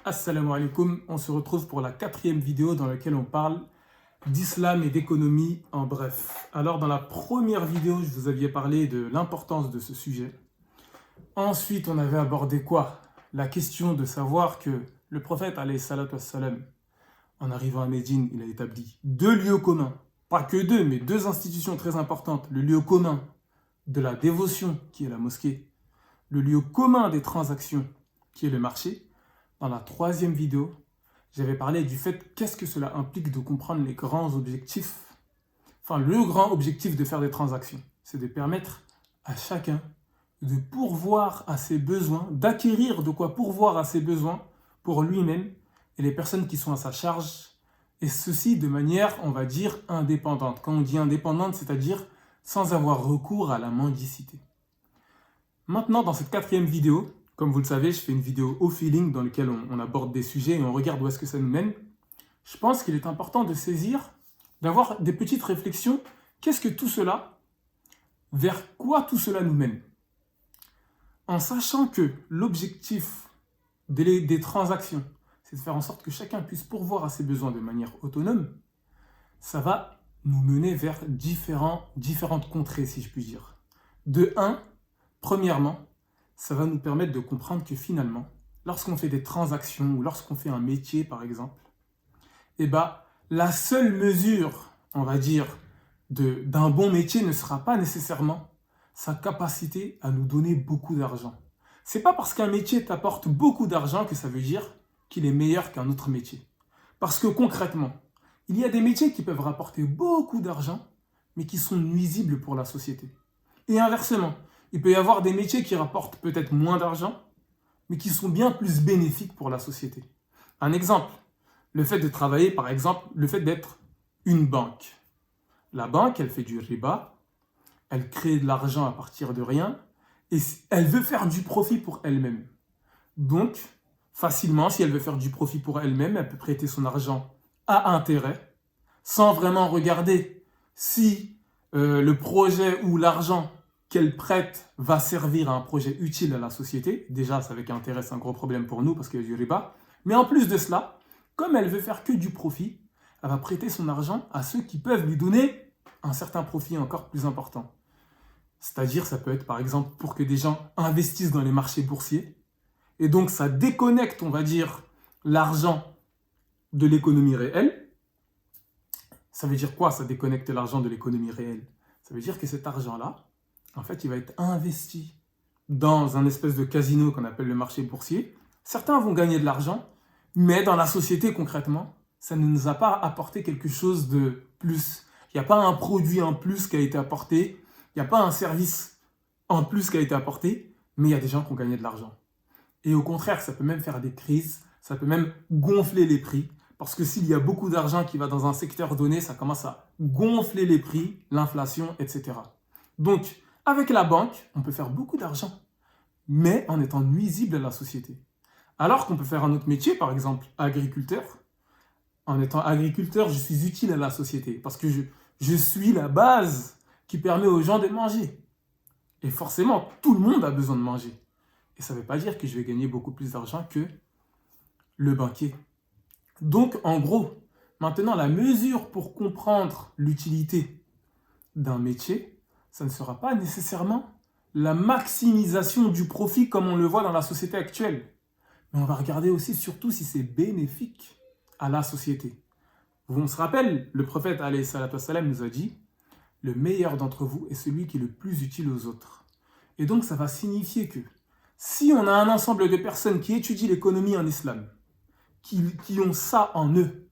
Assalamu alaikum, on se retrouve pour la 4e vidéo dans laquelle on parle d'islam et d'économie en bref. Alors dans la première vidéo, je vous avais parlé de l'importance de ce sujet. Ensuite, on avait abordé quoi? La question de savoir que le prophète, alayhi salatu wassalam, en arrivant à Médine, il a établi 2 lieux communs. Pas que 2, mais 2 institutions très importantes. Le lieu commun de la dévotion, qui est la mosquée. Le lieu commun des transactions, qui est le marché. Dans la 3e vidéo, j'avais parlé du fait qu'est-ce que cela implique de comprendre les grands objectifs. Enfin, le grand objectif de faire des transactions, c'est de permettre à chacun de pourvoir à ses besoins, d'acquérir de quoi pourvoir à ses besoins pour lui-même et les personnes qui sont à sa charge, et ceci de manière, on va dire, indépendante. Quand on dit indépendante, c'est-à-dire sans avoir recours à la mendicité. Maintenant, dans cette 4e vidéo, comme vous le savez, je fais une vidéo au feeling dans laquelle on aborde des sujets et on regarde où est-ce que ça nous mène. Je pense qu'il est important de saisir, d'avoir des petites réflexions. Qu'est-ce que tout cela, vers quoi tout cela nous mène? En sachant que l'objectif des transactions, c'est de faire en sorte que chacun puisse pourvoir à ses besoins de manière autonome, ça va nous mener vers différentes contrées, si je puis dire. De 1, premièrement, ça va nous permettre de comprendre que finalement, lorsqu'on fait des transactions ou lorsqu'on fait un métier, par exemple, la seule mesure, on va dire, d'un bon métier ne sera pas nécessairement sa capacité à nous donner beaucoup d'argent. C'est pas parce qu'un métier t'apporte beaucoup d'argent que ça veut dire qu'il est meilleur qu'un autre métier. Parce que concrètement, il y a des métiers qui peuvent rapporter beaucoup d'argent, mais qui sont nuisibles pour la société. Et inversement, il peut y avoir des métiers qui rapportent peut-être moins d'argent, mais qui sont bien plus bénéfiques pour la société. Un exemple, le fait de travailler, par exemple, le fait d'être une banque. La banque, elle fait du riba, elle crée de l'argent à partir de rien, et elle veut faire du profit pour elle-même. Donc, facilement, si elle veut faire du profit pour elle-même, elle peut prêter son argent à intérêt, sans vraiment regarder si le projet ou l'argent qu'elle prête va servir à un projet utile à la société. Déjà, ça avec intérêt, c'est un gros problème pour nous parce qu'il y a du riba. Mais en plus de cela, comme elle veut faire que du profit, elle va prêter son argent à ceux qui peuvent lui donner un certain profit encore plus important. C'est-à-dire, ça peut être par exemple pour que des gens investissent dans les marchés boursiers. Et donc, ça déconnecte, on va dire, l'argent de l'économie réelle. Ça veut dire quoi, ça déconnecte l'argent de l'économie réelle? Ça veut dire que cet argent-là, en fait, il va être investi dans un espèce de casino qu'on appelle le marché boursier. Certains vont gagner de l'argent, mais dans la société, concrètement, ça ne nous a pas apporté quelque chose de plus. Il n'y a pas un produit en plus qui a été apporté, il n'y a pas un service en plus qui a été apporté, mais il y a des gens qui ont gagné de l'argent. Et au contraire, ça peut même faire des crises, ça peut même gonfler les prix, parce que s'il y a beaucoup d'argent qui va dans un secteur donné, ça commence à gonfler les prix, l'inflation, etc. Donc, avec la banque, on peut faire beaucoup d'argent, mais en étant nuisible à la société. Alors qu'on peut faire un autre métier, par exemple agriculteur. En étant agriculteur, je suis utile à la société, parce que je suis la base qui permet aux gens de manger. Et forcément, tout le monde a besoin de manger. Et ça ne veut pas dire que je vais gagner beaucoup plus d'argent que le banquier. Donc, en gros, maintenant, la mesure pour comprendre l'utilité d'un métier, ça ne sera pas nécessairement la maximisation du profit comme on le voit dans la société actuelle. Mais on va regarder aussi surtout si c'est bénéfique à la société. On se rappelle, le prophète alayhi salatu wassalam nous a dit « Le meilleur d'entre vous est celui qui est le plus utile aux autres ». Et donc ça va signifier que si on a un ensemble de personnes qui étudient l'économie en islam, qui ont ça en eux,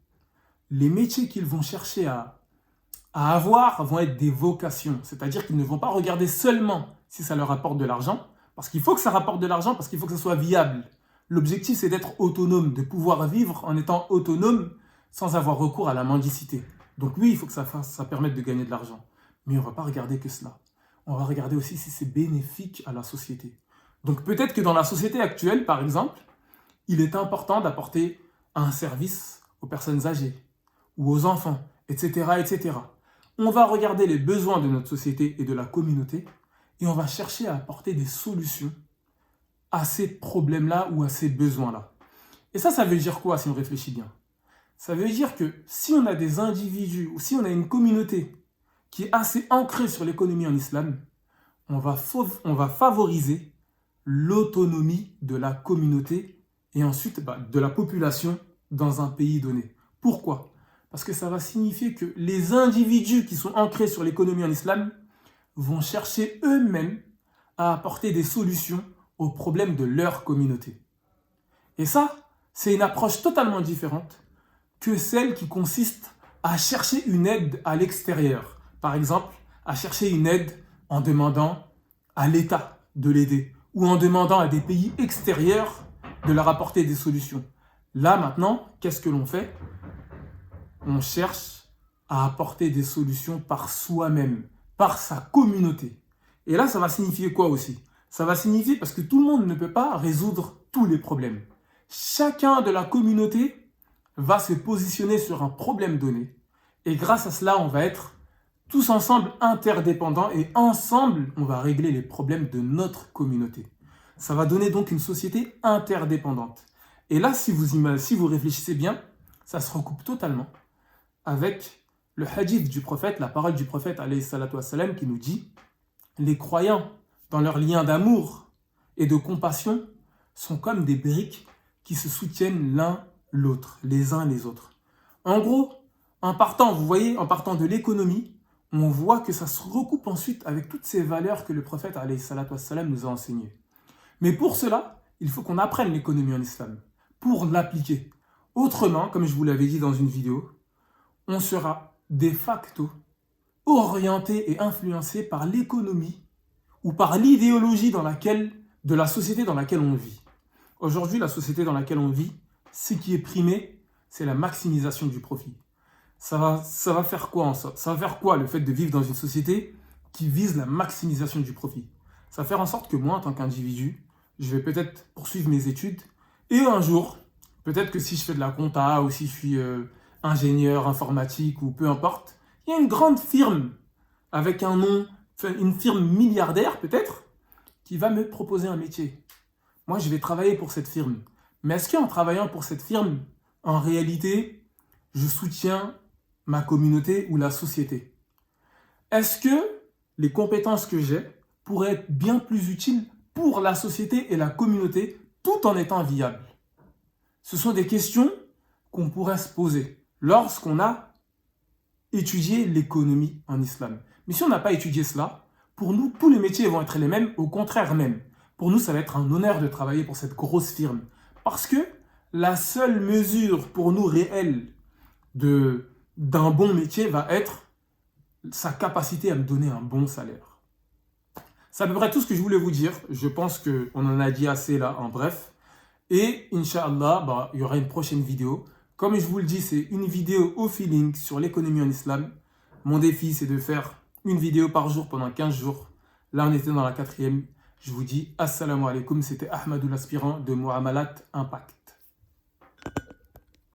les métiers qu'ils vont chercher à avoir vont être des vocations. C'est-à-dire qu'ils ne vont pas regarder seulement si ça leur apporte de l'argent, parce qu'il faut que ça rapporte de l'argent, parce qu'il faut que ça soit viable. L'objectif, c'est d'être autonome, de pouvoir vivre en étant autonome sans avoir recours à la mendicité. Donc oui, il faut que ça permette de gagner de l'argent. Mais on ne va pas regarder que cela. On va regarder aussi si c'est bénéfique à la société. Donc peut-être que dans la société actuelle, par exemple, il est important d'apporter un service aux personnes âgées ou aux enfants, etc., etc. On va regarder les besoins de notre société et de la communauté et on va chercher à apporter des solutions à ces problèmes-là ou à ces besoins-là. Et ça veut dire quoi si on réfléchit bien? Ça veut dire que si on a des individus ou si on a une communauté qui est assez ancrée sur l'économie en islam, on va favoriser l'autonomie de la communauté et ensuite de la population dans un pays donné. Pourquoi? Parce que ça va signifier que les individus qui sont ancrés sur l'économie en islam vont chercher eux-mêmes à apporter des solutions aux problèmes de leur communauté. Et ça, c'est une approche totalement différente que celle qui consiste à chercher une aide à l'extérieur. Par exemple, à chercher une aide en demandant à l'État de l'aider ou en demandant à des pays extérieurs de leur apporter des solutions. Là, maintenant, qu'est-ce que l'on fait? On cherche à apporter des solutions par soi-même, par sa communauté. Et là, ça va signifier quoi aussi? Ça va signifier parce que tout le monde ne peut pas résoudre tous les problèmes. Chacun de la communauté va se positionner sur un problème donné. Et grâce à cela, on va être tous ensemble interdépendants et ensemble, on va régler les problèmes de notre communauté. Ça va donner donc une société interdépendante. Et là, si vous réfléchissez bien, ça se recoupe totalement avec le hadith du prophète, la parole du prophète alayhi salatu wassalam, qui nous dit « Les croyants, dans leur lien d'amour et de compassion, sont comme des briques qui se soutiennent l'un l'autre, les uns les autres. » En gros, en partant de l'économie, on voit que ça se recoupe ensuite avec toutes ces valeurs que le prophète alayhi salatu wassalam nous a enseignées. Mais pour cela, il faut qu'on apprenne l'économie en islam, pour l'appliquer. Autrement, comme je vous l'avais dit dans une vidéo, on sera de facto orienté et influencé par l'économie ou par l'idéologie de la société dans laquelle on vit. Aujourd'hui, la société dans laquelle on vit, ce qui est primé, c'est la maximisation du profit. Ça va faire quoi en sorte? Ça va faire quoi le fait de vivre dans une société qui vise la maximisation du profit? Ça va faire en sorte que moi, en tant qu'individu, je vais peut-être poursuivre mes études et un jour, peut-être que si je fais de la compta ou si je suis ingénieur informatique ou peu importe, il y a une grande firme avec un nom, une firme milliardaire peut-être, qui va me proposer un métier. Moi, je vais travailler pour cette firme. Mais est-ce qu'en travaillant pour cette firme, en réalité, je soutiens ma communauté ou la société? Est-ce que les compétences que j'ai pourraient être bien plus utiles pour la société et la communauté tout en étant viables? Ce sont des questions qu'on pourrait se poser lorsqu'on a étudié l'économie en islam. Mais si on n'a pas étudié cela, pour nous, tous les métiers vont être les mêmes, au contraire même. Pour nous, ça va être un honneur de travailler pour cette grosse firme. Parce que la seule mesure pour nous réelle d'un bon métier va être sa capacité à me donner un bon salaire. C'est à peu près tout ce que je voulais vous dire. Je pense qu'on en a dit assez là, en bref. Et Inch'Allah, il y aura une prochaine vidéo. Comme je vous le dis, c'est une vidéo au feeling sur l'économie en islam. Mon défi, c'est de faire une vidéo par jour pendant 15 jours. Là, on était dans la 4e. Je vous dis assalamu alaikum. C'était Ahmadou l'aspirant de Muamalat Impact.